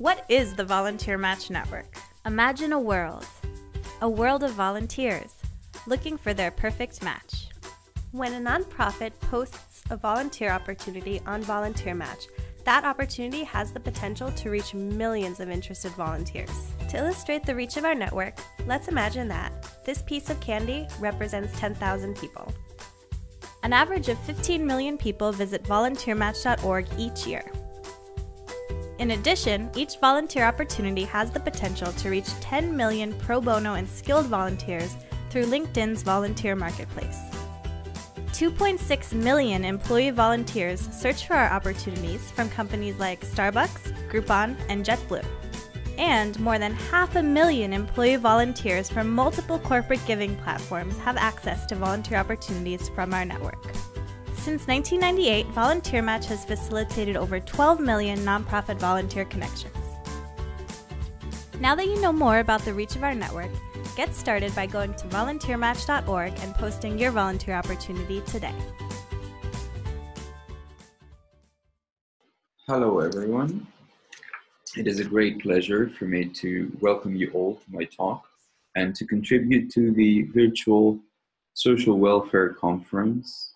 What is the Volunteer Match Network? Imagine a world of volunteers looking for their perfect match. When a nonprofit posts a volunteer opportunity on Volunteer Match, that opportunity has the potential to reach millions of interested volunteers. To illustrate the reach of our network, let's imagine that this piece of candy represents 10,000 people. An average of 15 million people visit volunteermatch.org each year. In addition, each volunteer opportunity has the potential to reach 10 million pro bono and skilled volunteers through LinkedIn's volunteer marketplace. 2.6 million employee volunteers search for our opportunities from companies like Starbucks, Groupon, and JetBlue. And more than 500,000 employee volunteers from multiple corporate giving platforms have access to volunteer opportunities from our network. Since 1998, Volunteer Match has facilitated over 12 million nonprofit volunteer connections. Now that you know more about the reach of our network, get started by going to volunteermatch.org and posting your volunteer opportunity today. Hello, everyone. It is a great pleasure for me to welcome you all to my talk and to contribute to the virtual Social Welfare Conference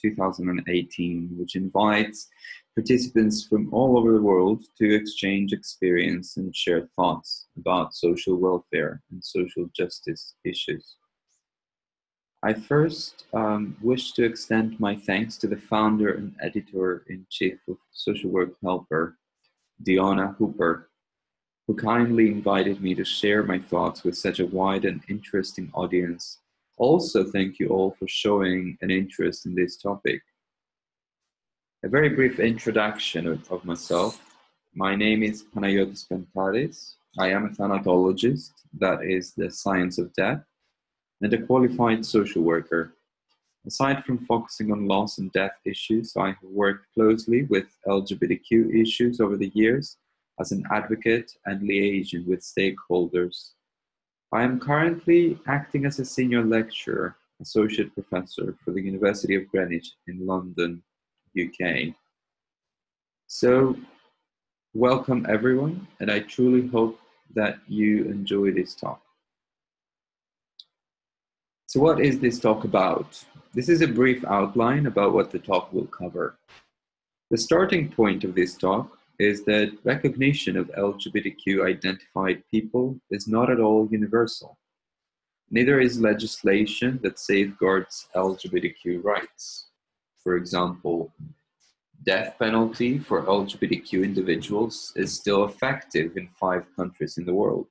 2018, which invites participants from all over the world to exchange experience and share thoughts about social welfare and social justice issues. I first wish to extend my thanks to the founder and editor-in-chief of Social Work Helper, Diona Hooper, who kindly invited me to share my thoughts with such a wide and interesting audience. Also, thank you all for showing an interest in this topic. A very brief introduction of myself. My name is Panayotis Pantaris. I am a thanatologist, that is the science of death, and a qualified social worker. Aside from focusing on loss and death issues, I have worked closely with LGBTQ issues over the years as an advocate and liaison with stakeholders. I am currently acting as a senior lecturer, associate professor for the University of Greenwich in London, UK. So, welcome everyone, and I truly hope that you enjoy this talk. So what is this talk about? This is a brief outline about what the talk will cover. The starting point of this talk is that recognition of LGBTQ identified people is not at all universal. Neither is legislation that safeguards LGBTQ rights. For example, death penalty for LGBTQ individuals is still effective in 5 countries in the world,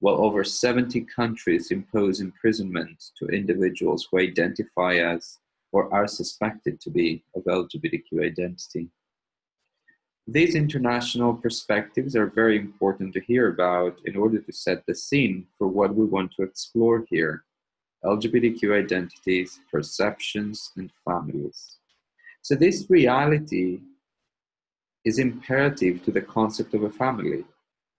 while over 70 countries impose imprisonment to individuals who identify as or are suspected to be of LGBTQ identity. These international perspectives are very important to hear about in order to set the scene for what we want to explore here: LGBTQ identities, perceptions, and families. So this reality is imperative to the concept of a family.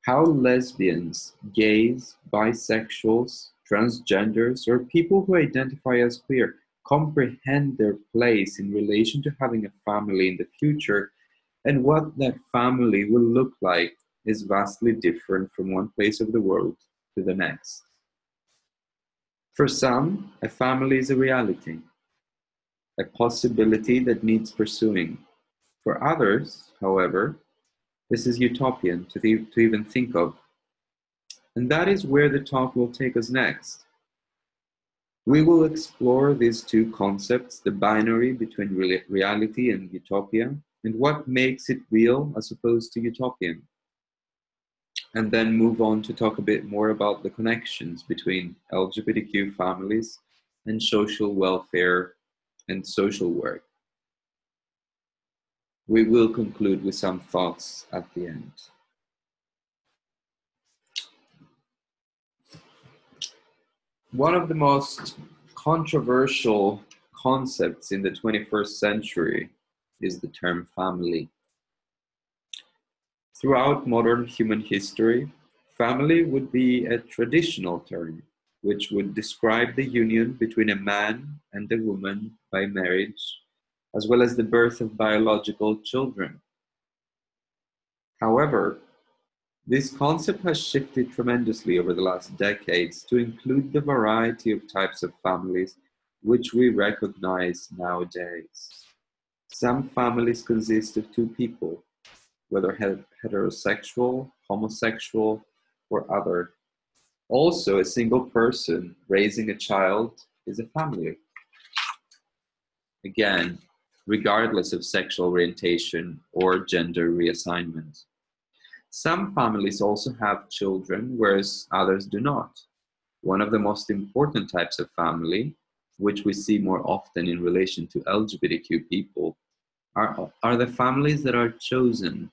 How lesbians, gays, bisexuals, transgenders, or people who identify as queer comprehend their place in relation to having a family in the future, and what that family will look like, is vastly different from one place of the world to the next. For some, a family is a reality, a possibility that needs pursuing. For others, however, this is utopian to even think of. And that is where the talk will take us next. We will explore these two concepts, the binary between reality and utopia, and what makes it real as opposed to utopian. And then move on to talk a bit more about the connections between LGBTQ families and social welfare and social work. We will conclude with some thoughts at the end. One of the most controversial concepts in the 21st century is the term family. Throughout modern human history, family would be a traditional term, which would describe the union between a man and a woman by marriage, as well as the birth of biological children. However, This concept has shifted tremendously over the last decades to include the variety of types of families which we recognize nowadays. Some families consist of two people, whether heterosexual, homosexual, or other. Also, a single person raising a child is a family. Again, regardless of sexual orientation or gender reassignment. Some families also have children, whereas others do not. One of the most important types of family, which we see more often in relation to LGBTQ people, are the families that are chosen.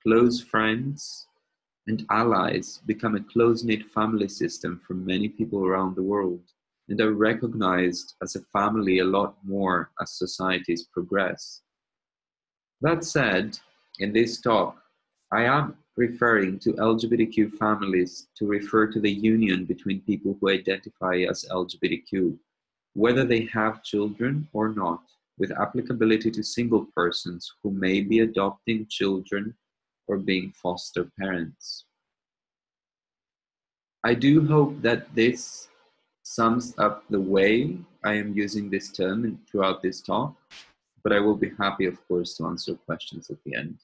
Close friends and allies become a close-knit family system for many people around the world and are recognized as a family a lot more as societies progress. That said, in this talk, I am referring to LGBTQ families to refer to the union between people who identify as LGBTQ, whether they have children or not, with applicability to single persons who may be adopting children or being foster parents. I do hope that this sums up the way I am using this term throughout this talk, but I will be happy, of course, to answer questions at the end.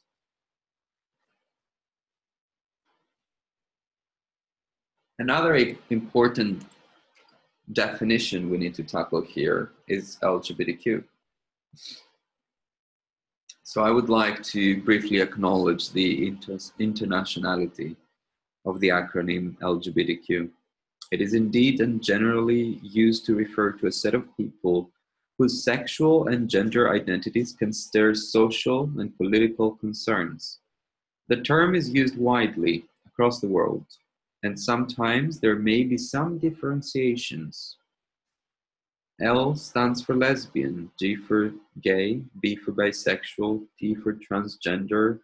Another important definition we need to tackle here is LGBTQ. So I would like to briefly acknowledge the internationality of the acronym LGBTQ. It is indeed and generally used to refer to a set of people whose sexual and gender identities can stir social and political concerns. The term is used widely across the world, and sometimes there may be some differentiations. L stands for lesbian, G for gay, B for bisexual, T for transgender,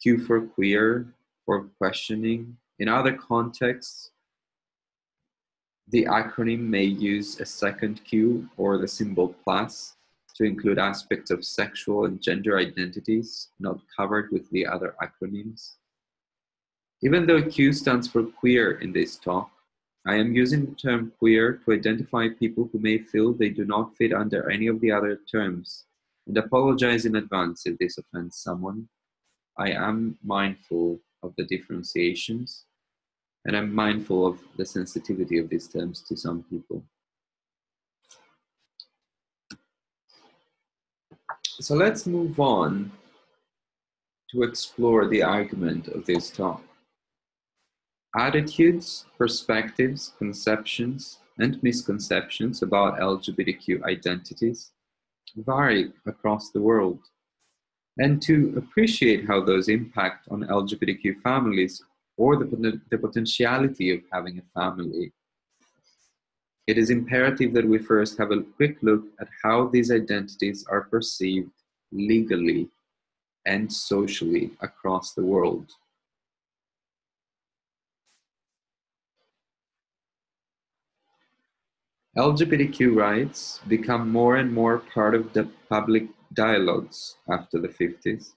Q for queer or questioning. In other contexts, the acronym may use a second Q or the symbol plus to include aspects of sexual and gender identities not covered with the other acronyms. Even though Q stands for queer in this talk, I am using the term queer to identify people who may feel they do not fit under any of the other terms, and apologize in advance if this offends someone. I am mindful of the differentiations, and I'm mindful of the sensitivity of these terms to some people. So let's move on to explore the argument of this talk. Attitudes, perspectives, conceptions, and misconceptions about LGBTQ identities vary across the world. And to appreciate how those impact on LGBTQ families or the potentiality of having a family, it is imperative that we first have a quick look at how these identities are perceived legally and socially across the world. LGBTQ rights become more and more part of the public dialogues after the 50s.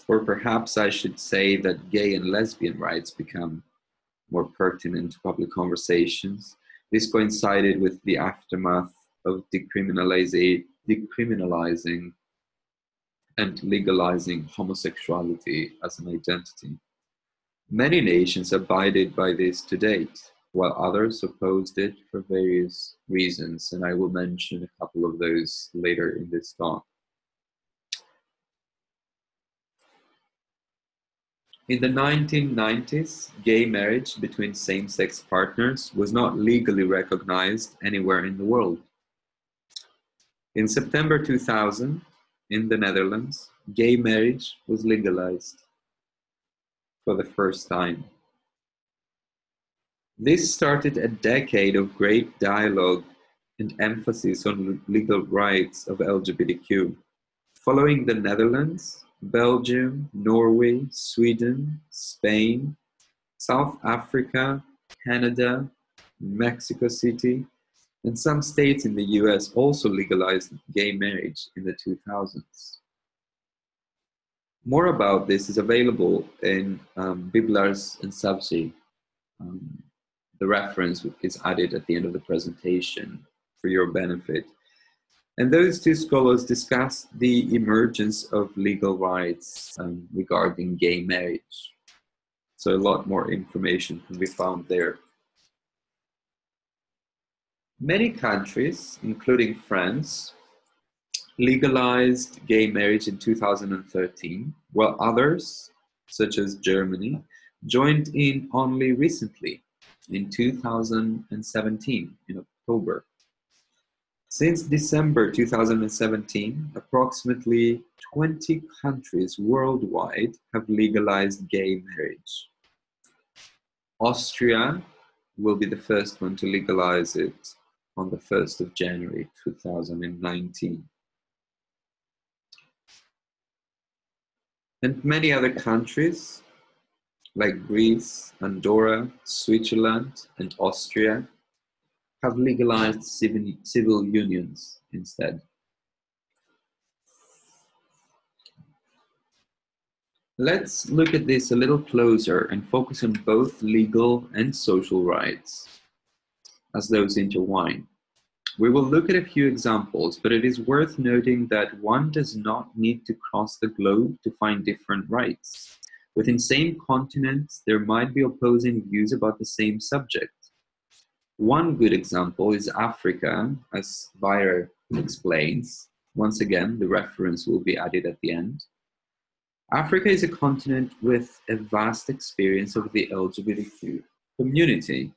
Or perhaps I should say that gay and lesbian rights become more pertinent to public conversations. This coincided with the aftermath of decriminalizing and legalizing homosexuality as an identity. Many nations abided by this to date, while others opposed it for various reasons, and I will mention a couple of those later in this talk. In the 1990s, gay marriage between same-sex partners was not legally recognized anywhere in the world. In September 2000, in the Netherlands, gay marriage was legalized for the first time. This started a decade of great dialogue and emphasis on legal rights of LGBTQ. Following the Netherlands, Belgium, Norway, Sweden, Spain, South Africa, Canada, Mexico City, and some states in the US also legalized gay marriage in the 2000s. More about this is available in Biblars and Savci. The reference is added at the end of the presentation for your benefit. And those two scholars discuss the emergence of legal rights regarding gay marriage. So a lot more information can be found there. Many countries, including France, legalized gay marriage in 2013, while others, such as Germany, joined in only recently, in 2017, in October. Since December 2017, approximately 20 countries worldwide have legalized gay marriage. Austria will be the first one to legalize it on the 1st of January 2019. And many other countries, like Greece, Andorra, Switzerland, and Austria, have legalized civil unions instead. Let's look at this a little closer and focus on both legal and social rights, as those intertwine. We will look at a few examples, but it is worth noting that one does not need to cross the globe to find different rights. Within same continents, there might be opposing views about the same subject. One good example is Africa, as Weyer explains. Once again, the reference will be added at the end. Africa is a continent with a vast experience of the LGBTQ community.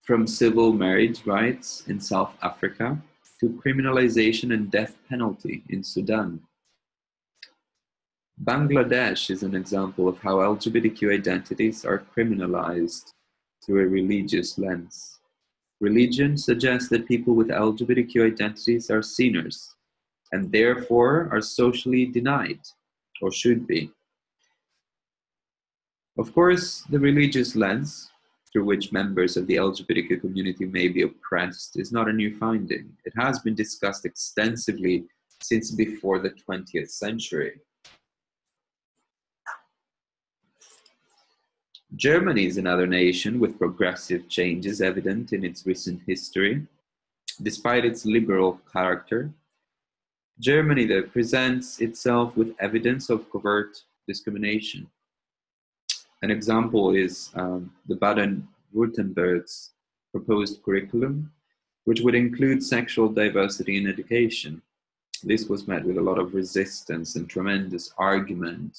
From civil marriage rights in South Africa to criminalization and death penalty in Sudan. Bangladesh is an example of how LGBTQ identities are criminalized through a religious lens. Religion suggests that people with LGBTQ identities are sinners and therefore are socially denied, or should be. Of course, the religious lens through which members of the LGBTQ community may be oppressed is not a new finding. It has been discussed extensively since before the 20th century. Germany is another nation with progressive changes evident in its recent history. Despite its liberal character, Germany though presents itself with evidence of covert discrimination. An example is the Baden-Württemberg's proposed curriculum, which would include sexual diversity in education. This was met with a lot of resistance and tremendous argument,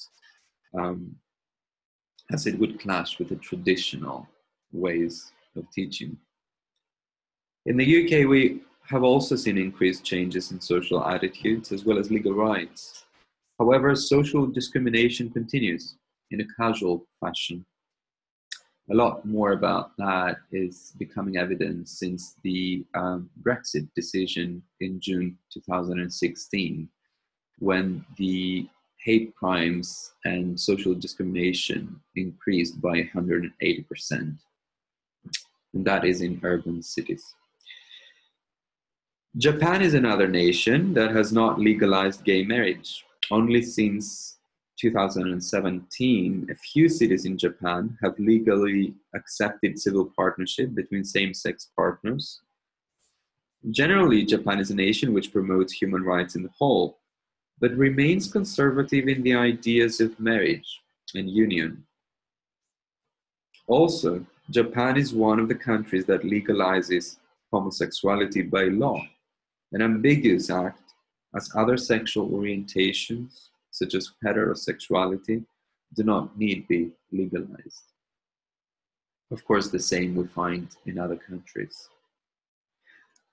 as it would clash with the traditional ways of teaching. In the UK, we have also seen increased changes in social attitudes as well as legal rights. However, social discrimination continues in a casual fashion. A lot more about that is becoming evident since the Brexit decision in June 2016, when the hate crimes and social discrimination increased by 180%. And that is in urban cities. Japan is another nation that has not legalized gay marriage. Only since 2017, a few cities in Japan have legally accepted civil partnership between same-sex partners. Generally, Japan is a nation which promotes human rights in the whole, but remains conservative in the ideas of marriage and union. Also, Japan is one of the countries that legalizes homosexuality by law, an ambiguous act, as other sexual orientations, such as heterosexuality, do not need be legalized. Of course, the same we find in other countries.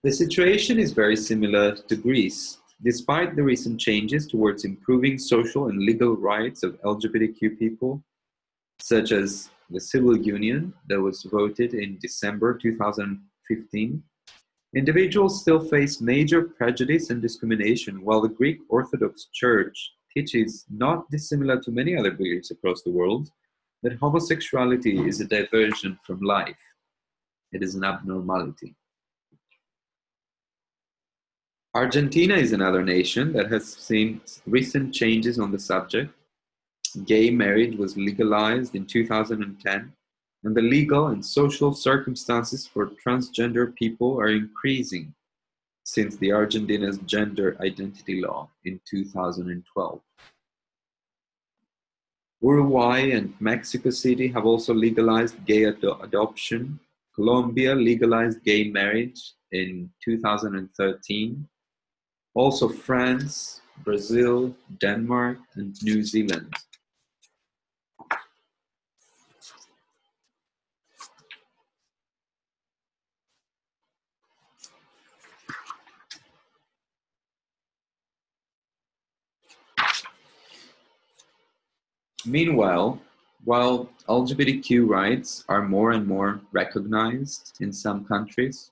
The situation is very similar to Greece. Despite the recent changes towards improving social and legal rights of LGBTQ people, such as the civil union that was voted in December 2015, individuals still face major prejudice and discrimination, while the Greek Orthodox Church teaches, not dissimilar to many other beliefs across the world, that homosexuality is a diversion from life. It is an abnormality. Argentina is another nation that has seen recent changes on the subject. Gay marriage was legalized in 2010, and the legal and social circumstances for transgender people are increasing since the Argentina's gender identity law in 2012. Uruguay and Mexico City have also legalized gay adoption. Colombia legalized gay marriage in 2013. Also France, Brazil, Denmark, and New Zealand. Meanwhile, while LGBTQ rights are more and more recognized in some countries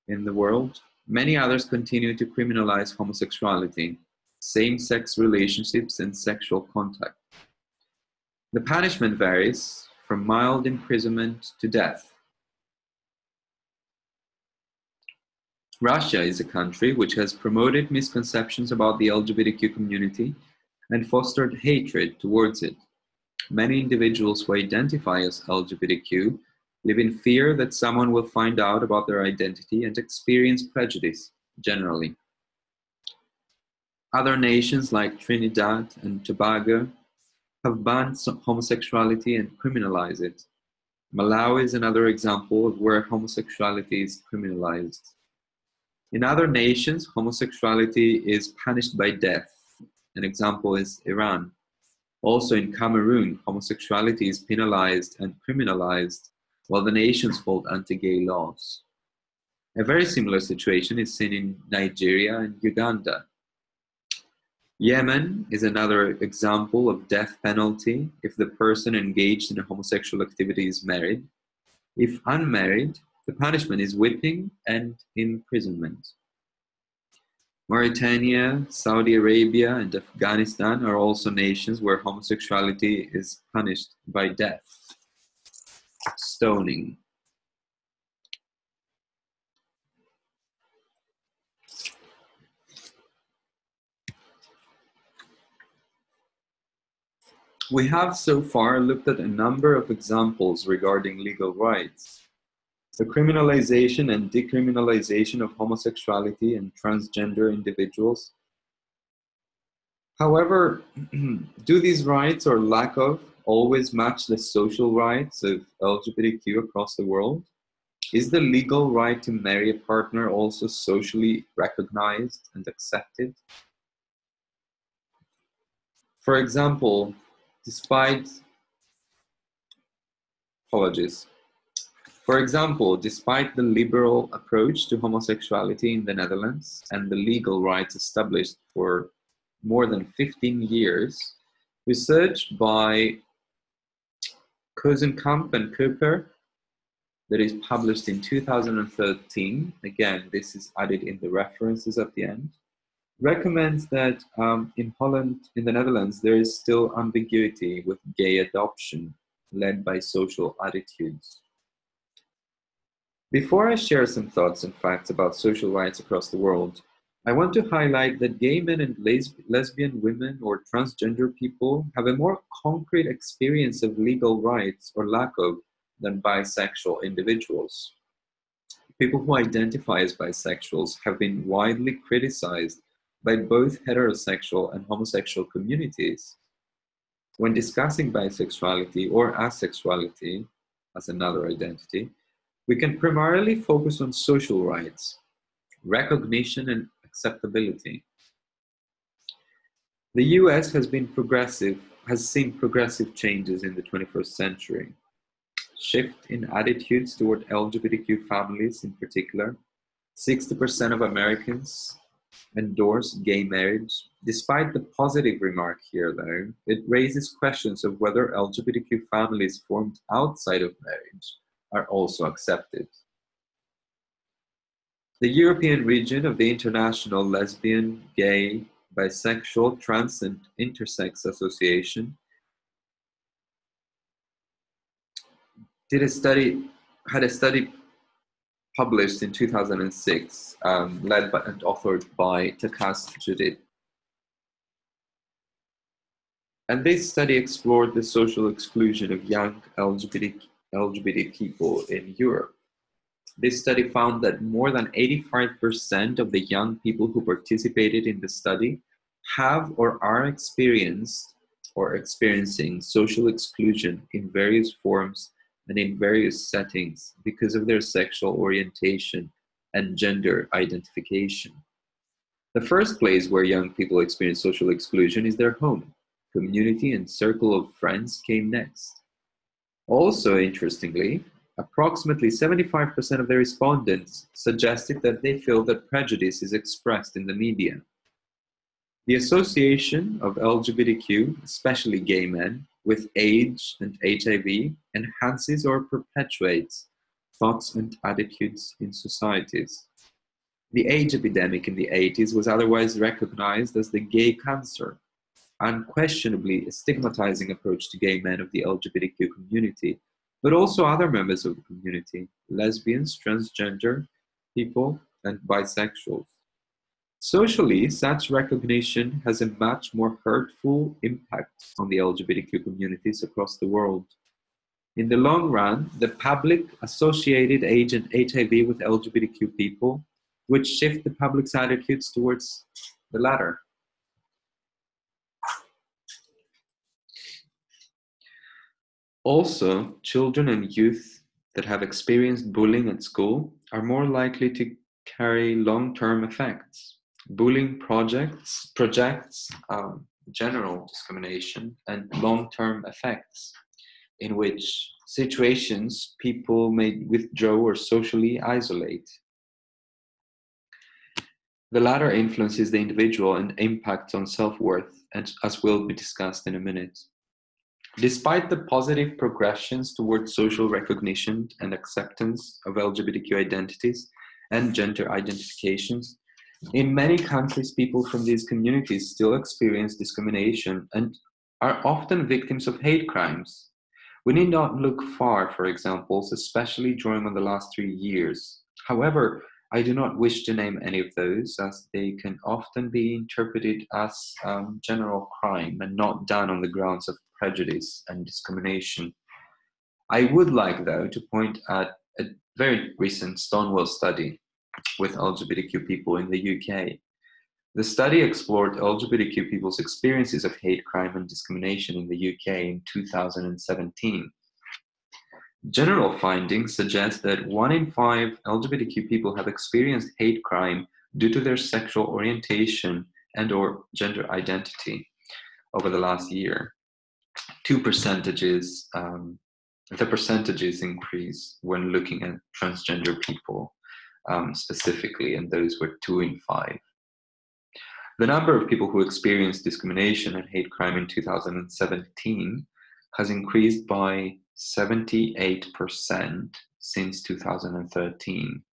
in the world, many others continue to criminalize homosexuality, same-sex relationships, and sexual contact. The punishment varies from mild imprisonment to death. Russia is a country which has promoted misconceptions about the LGBTQ community and fostered hatred towards it. Many individuals who identify as LGBTQ live in fear that someone will find out about their identity and experience prejudice, generally. Other nations like Trinidad and Tobago have banned homosexuality and criminalized it. Malawi is another example of where homosexuality is criminalized. In other nations, homosexuality is punished by death. An example is Iran. Also in Cameroon, homosexuality is penalized and criminalized, while the nations hold anti-gay laws. A very similar situation is seen in Nigeria and Uganda. Yemen is another example of death penalty if the person engaged in a homosexual activity is married. If unmarried, the punishment is whipping and imprisonment. Mauritania, Saudi Arabia, and Afghanistan are also nations where homosexuality is punished by death, stoning. We have so far looked at a number of examples regarding legal rights. The criminalization and decriminalization of homosexuality and transgender individuals. However, do these rights or lack of always match the social rights of LGBTQ across the world? Is the legal right to marry a partner also socially recognized and accepted? For example, despite the liberal approach to homosexuality in the Netherlands and the legal rights established for more than 15 years, research by Kozenkamp and Cooper that is published in 2013, again, this is added in the references at the end, recommends that in Holland, in the Netherlands, there is still ambiguity with gay adoption led by social attitudes. Before I share some thoughts and facts about social rights across the world, I want to highlight that gay men and lesbian women or transgender people have a more concrete experience of legal rights or lack of than bisexual individuals. People who identify as bisexuals have been widely criticized by both heterosexual and homosexual communities. When discussing bisexuality or asexuality as another identity, we can primarily focus on social rights, recognition, and acceptability. The US has seen progressive changes in the 21st century. Shift in attitudes toward LGBTQ families in particular. 60% of Americans endorse gay marriage. Despite the positive remark here, though, it raises questions of whether LGBTQ families formed outside of marriage are also accepted. The European region of the International Lesbian, Gay, Bisexual, Trans, and Intersex Association had a study published in 2006, led by and authored by Takas Judith. And this study explored the social exclusion of young LGBT people in Europe. This study found that more than 85% of the young people who participated in the study have or are experiencing social exclusion in various forms and in various settings because of their sexual orientation and gender identification. The first place where young people experience social exclusion is their home. Community and circle of friends came next. Also, interestingly, approximately 75% of the respondents suggested that they feel that prejudice is expressed in the media. The association of LGBTQ, especially gay men, with AIDS and HIV enhances or perpetuates thoughts and attitudes in societies. The AIDS epidemic in the 80s was otherwise recognized as the gay cancer, unquestionably a stigmatizing approach to gay men of the LGBTQ community, but also other members of the community, lesbians, transgender people, and bisexuals. Socially, such recognition has a much more hurtful impact on the LGBTQ communities across the world. In the long run, the public associated AIDS and HIV with LGBTQ people would shift the public's attitudes towards the latter. Also, children and youth that have experienced bullying at school are more likely to carry long-term effects. Bullying projects general discrimination and long-term effects, in which situations people may withdraw or socially isolate. The latter influences the individual and impacts on self-worth, as will be discussed in a minute. Despite the positive progressions towards social recognition and acceptance of LGBTQ identities and gender identifications, in many countries, people from these communities still experience discrimination and are often victims of hate crimes. We need not look far for examples, especially during the last 3 years. However, I do not wish to name any of those, as they can often be interpreted as general crime and not done on the grounds of prejudice and discrimination. I would like, though, to point at a very recent Stonewall study with LGBTQ people in the UK. The study explored LGBTQ people's experiences of hate crime and discrimination in the UK in 2017. General findings suggest that 1 in 5 LGBTQ people have experienced hate crime due to their sexual orientation and/or gender identity over the last year. The percentages increase when looking at transgender people specifically, and those were 2 in 5. The number of people who experienced discrimination and hate crime in 2017 has increased by 78% since 2013.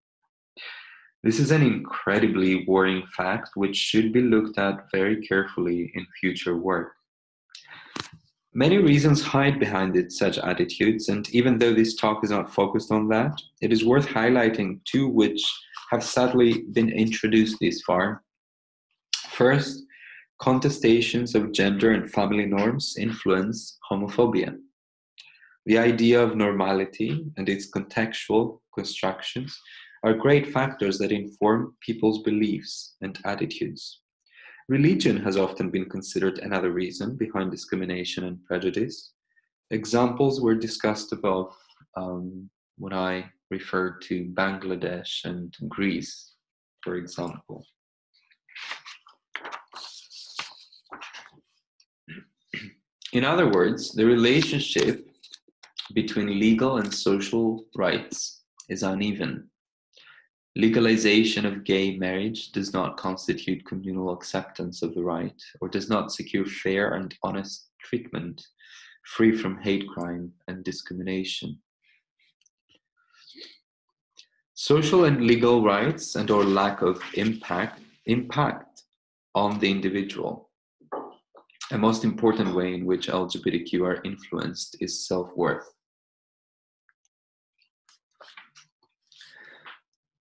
This is an incredibly worrying fact which should be looked at very carefully in future work. Many reasons hide behind such attitudes, and even though this talk is not focused on that, it is worth highlighting 2 which have sadly been introduced this far. First, contestations of gender and family norms influence homophobia. The idea of normality and its contextual constructions are great factors that inform people's beliefs and attitudes. Religion has often been considered another reason behind discrimination and prejudice. Examples were discussed above when I referred to Bangladesh and Greece, for example. In other words, the relationship between legal and social rights is uneven. Legalization of gay marriage does not constitute communal acceptance of the right, or does not secure fair and honest treatment, free from hate crime and discrimination. Social and legal rights and/or lack of impact on the individual. A most important way in which LGBTQ are influenced is self-worth.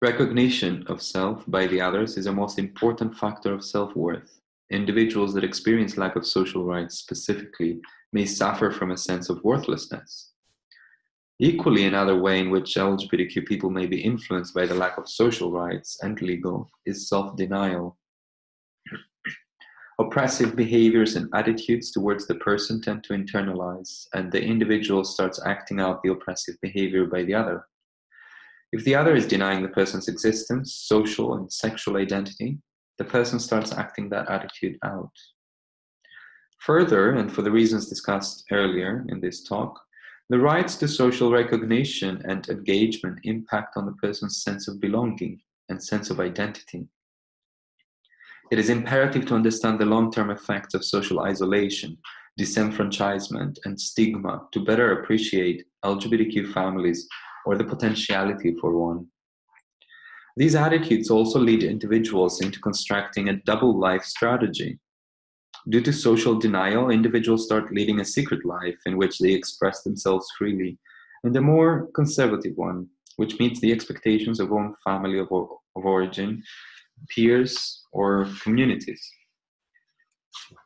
Recognition of self by the others is a most important factor of self-worth. Individuals that experience lack of social rights specifically may suffer from a sense of worthlessness. Equally, another way in which LGBTQ people may be influenced by the lack of social rights and legal is self-denial. Oppressive behaviors and attitudes towards the person tend to internalize, and the individual starts acting out the oppressive behavior by the other. If the other is denying the person's existence, social and sexual identity, the person starts acting that attitude out. Further, and for the reasons discussed earlier in this talk, the rights to social recognition and engagement impact on the person's sense of belonging and sense of identity. It is imperative to understand the long-term effects of social isolation, disenfranchisement, and stigma to better appreciate LGBTQ families or the potentiality for one. These attitudes also lead individuals into constructing a double life strategy. Due to social denial, individuals start leading a secret life in which they express themselves freely, and a more conservative one, which meets the expectations of own family of origin, peers, or communities.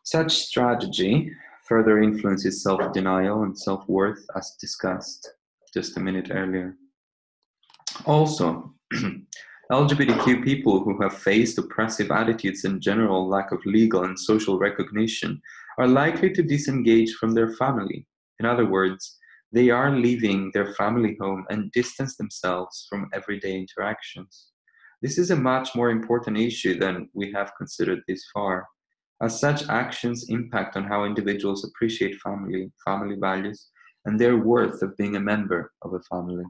Such strategy further influences self-denial and self-worth, as discussed just a minute earlier. Also, LGBTQ people who have faced oppressive attitudes and general lack of legal and social recognition are likely to disengage from their family. In other words, they are leaving their family home and distance themselves from everyday interactions. This is a much more important issue than we have considered this far, as such actions impact on how individuals appreciate family values, and their worth of being a member of a family.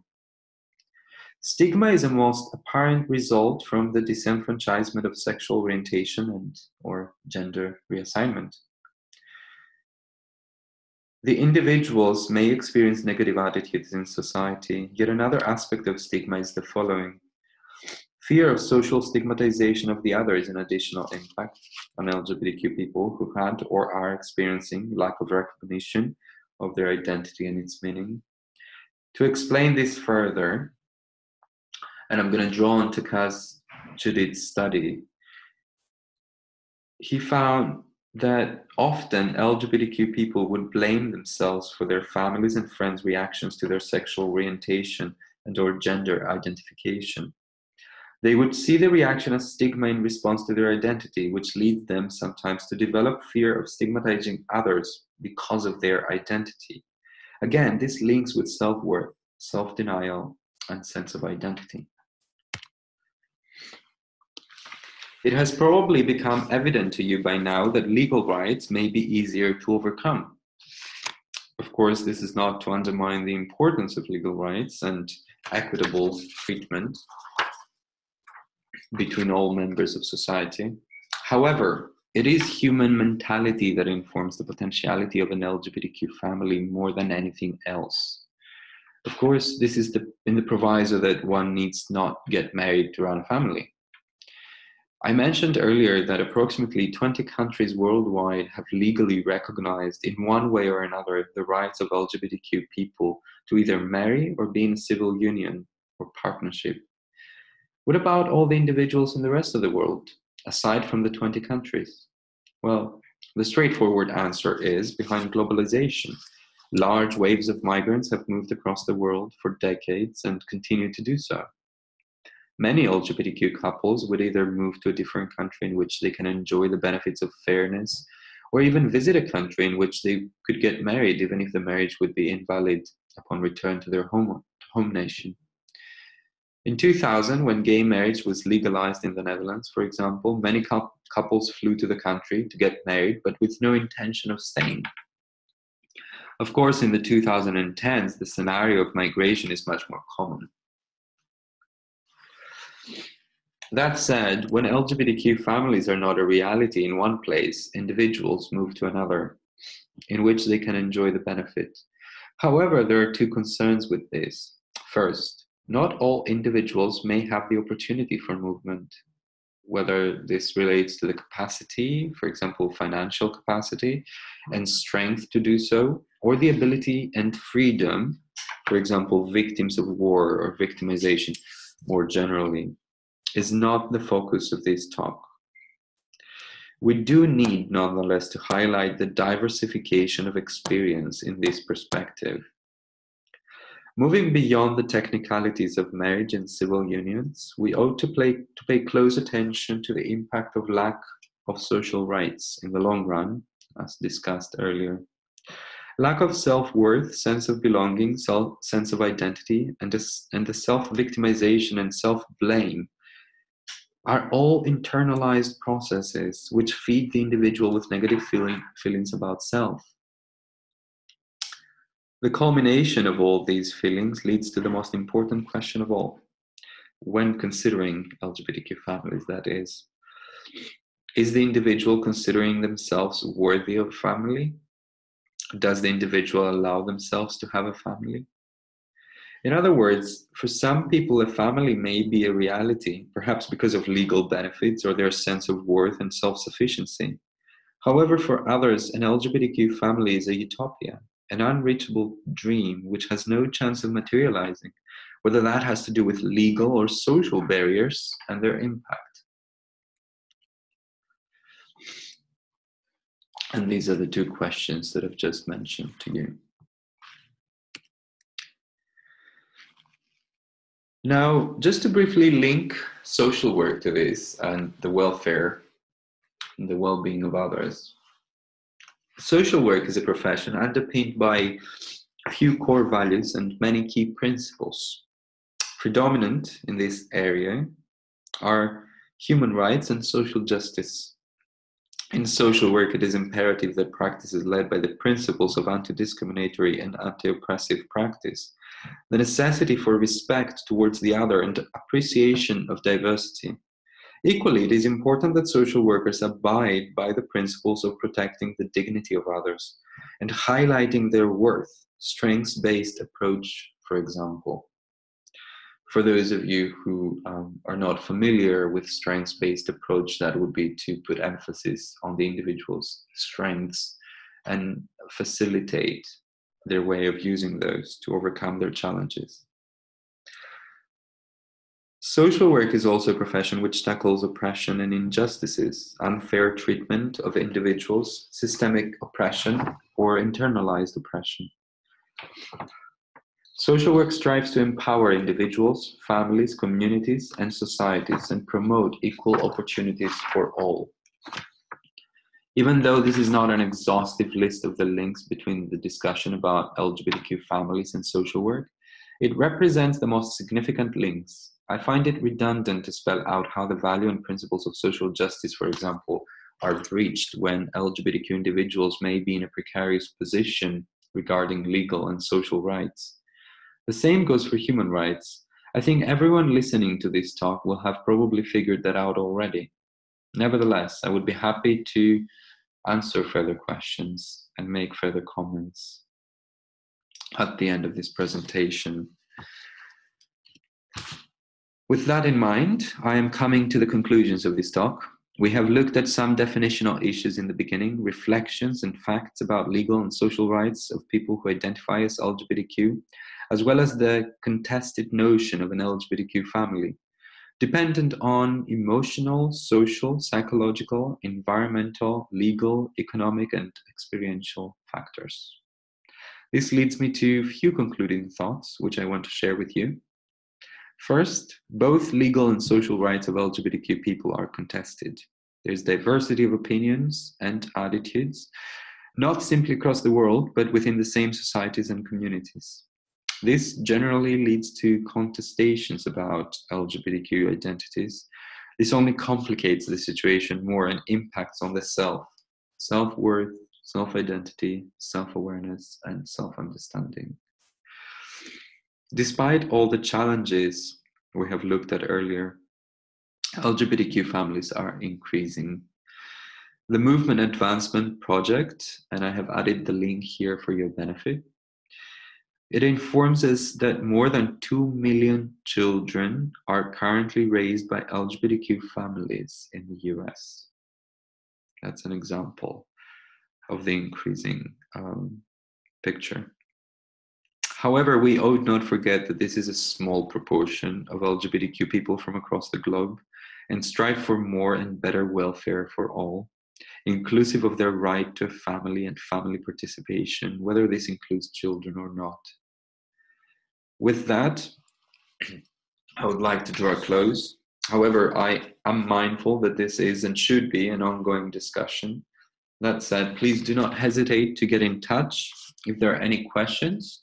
Stigma is a most apparent result from the disenfranchisement of sexual orientation or gender reassignment. The individuals may experience negative attitudes in society, yet another aspect of stigma is the following. Fear of social stigmatization of the other is an additional impact on LGBTQ people who had or are experiencing lack of recognition of their identity and its meaning. To explain this further, and I'm going to draw on Takaz Judith's study, he found that often LGBTQ people would blame themselves for their families' and friends' reactions to their sexual orientation and or gender identification. They would see the reaction as stigma in response to their identity, which leads them sometimes to develop fear of stigmatizing others because of their identity. Again, this links with self-worth, self-denial, and sense of identity. It has probably become evident to you by now that legal rights may be easier to overcome. Of course, this is not to undermine the importance of legal rights and equitable treatment between all members of society. However, it is human mentality that informs the potentiality of an LGBTQ family more than anything else. Of course, this is in the proviso that one needs not get married to run a family. I mentioned earlier that approximately 20 countries worldwide have legally recognized in one way or another the rights of LGBTQ people to either marry or be in a civil union or partnership. What about all the individuals in the rest of the world, aside from the 20 countries? Well, the straightforward answer is behind globalization. Large waves of migrants have moved across the world for decades and continue to do so. Many LGBTQ couples would either move to a different country in which they can enjoy the benefits of fairness, or even visit a country in which they could get married even if the marriage would be invalid upon return to their home nation. In 2000, when gay marriage was legalized in the Netherlands, for example, many couples flew to the country to get married, but with no intention of staying. Of course, in the 2010s, the scenario of migration is much more common. That said, when LGBTQ families are not a reality in one place, individuals move to another, in which they can enjoy the benefit. However, there are two concerns with this. First, not all individuals may have the opportunity for movement, whether this relates to the capacity, for example, financial capacity, and strength to do so, or the ability and freedom, for example, victims of war or victimization, more generally, is not the focus of this talk. We do need, nonetheless, to highlight the diversification of experience in this perspective. Moving beyond the technicalities of marriage and civil unions, we ought to pay close attention to the impact of lack of social rights in the long run, as discussed earlier. Lack of self-worth, sense of belonging, sense of identity, and the self-victimization and self-blame are all internalized processes which feed the individual with negative feelings about self. The culmination of all these feelings leads to the most important question of all, when considering LGBTQ families, that is the individual considering themselves worthy of family? Does the individual allow themselves to have a family? In other words, for some people, a family may be a reality, perhaps because of legal benefits or their sense of worth and self-sufficiency. However, for others, an LGBTQ family is a utopia, an unreachable dream which has no chance of materializing, whether that has to do with legal or social barriers and their impact. And these are the two questions that I've just mentioned to you. Now, just to briefly link social work to this and the welfare and the well-being of others. Social work is a profession underpinned by a few core values and many key principles. Predominant in this area are human rights and social justice. In social work, it is imperative that practice is led by the principles of anti-discriminatory and anti-oppressive practice, the necessity for respect towards the other and appreciation of diversity. Equally, it is important that social workers abide by the principles of protecting the dignity of others and highlighting their worth, strengths-based approach, for example. For those of you who are not familiar with strengths-based approach, that would be to put emphasis on the individual's strengths and facilitate their way of using those to overcome their challenges. Social work is also a profession which tackles oppression and injustices, unfair treatment of individuals, systemic oppression, or internalized oppression. Social work strives to empower individuals, families, communities, and societies and promote equal opportunities for all. Even though this is not an exhaustive list of the links between the discussion about LGBTQ families and social work, it represents the most significant links. I find it redundant to spell out how the value and principles of social justice, for example, are breached when LGBTQ individuals may be in a precarious position regarding legal and social rights. The same goes for human rights. I think everyone listening to this talk will have probably figured that out already. Nevertheless, I would be happy to answer further questions and make further comments at the end of this presentation. With that in mind, I am coming to the conclusions of this talk. We have looked at some definitional issues in the beginning, reflections and facts about legal and social rights of people who identify as LGBTQ, as well as the contested notion of an LGBTQ family, dependent on emotional, social, psychological, environmental, legal, economic, and experiential factors. This leads me to a few concluding thoughts, which I want to share with you. First, both legal and social rights of LGBTQ people are contested. There's diversity of opinions and attitudes, not simply across the world, but within the same societies and communities. This generally leads to contestations about LGBTQ identities. This only complicates the situation more and impacts on the self, self-worth, self-identity, self-awareness, and self-understanding. Despite all the challenges we have looked at earlier, LGBTQ families are increasing. The Movement Advancement Project, and I have added the link here for your benefit, it informs us that more than 2 million children are currently raised by LGBTQ families in the US. That's an example of the increasing picture. However, we ought not forget that this is a small proportion of LGBTQ people from across the globe, and strive for more and better welfare for all, inclusive of their right to family and family participation, whether this includes children or not. With that, I would like to draw a close. However, I am mindful that this is and should be an ongoing discussion. That said, please do not hesitate to get in touch if there are any questions.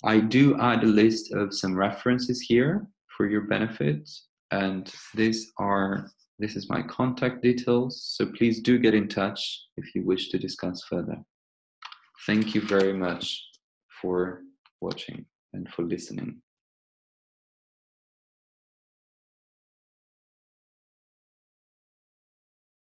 I do add a list of some references here for your benefit, and this is my contact details, so please do get in touch if you wish to discuss further. Thank you very much for watching and for listening.